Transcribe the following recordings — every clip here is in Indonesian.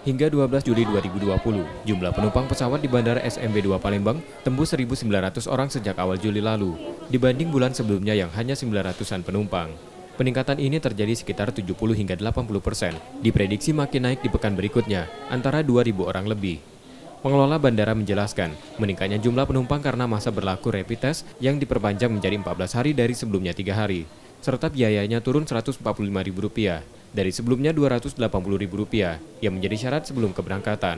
Hingga 12 Juli 2020, jumlah penumpang pesawat di Bandara SMB 2 Palembang tembus 1.900 orang sejak awal Juli lalu, dibanding bulan sebelumnya yang hanya 900-an penumpang. Peningkatan ini terjadi sekitar 70 hingga 80%, diprediksi makin naik di pekan berikutnya, antara 2.000 orang lebih. Pengelola bandara menjelaskan, meningkatnya jumlah penumpang karena masa berlaku rapid test yang diperpanjang menjadi 14 hari dari sebelumnya 3 hari, serta biayanya turun Rp145.000 dari sebelumnya Rp280.000 yang menjadi syarat sebelum keberangkatan.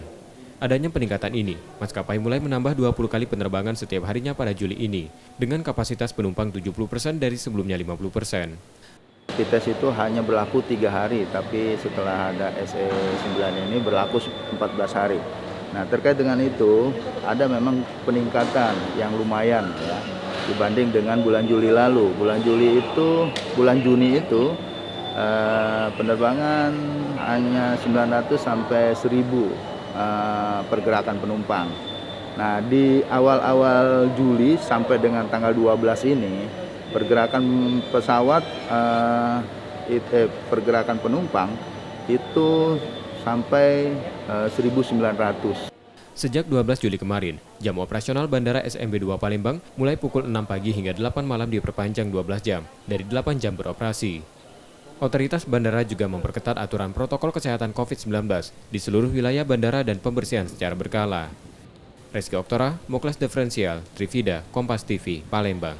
Adanya peningkatan ini, maskapai mulai menambah 20 kali penerbangan setiap harinya pada Juli ini, dengan kapasitas penumpang 70% dari sebelumnya 50%. Rapid test itu hanya berlaku 3 hari, tapi setelah ada SE9 ini berlaku 14 hari. Nah, terkait dengan itu, ada memang peningkatan yang lumayan ya, dibanding dengan bulan Juli lalu. Bulan Juni itu penerbangan hanya 900 sampai 1000 pergerakan penumpang. Nah, di awal-awal Juli sampai dengan tanggal 12 ini, pergerakan pesawat, pergerakan penumpang itu sampai 1.900. Sejak 12 Juli kemarin, jam operasional Bandara SMB 2 Palembang mulai pukul 6 pagi hingga 8 malam diperpanjang 12 jam, dari 8 jam beroperasi. Otoritas bandara juga memperketat aturan protokol kesehatan COVID-19 di seluruh wilayah bandara dan pembersihan secara berkala. Reski Oktora, Moklas Diferensial, Trivida, Kompas TV, Palembang.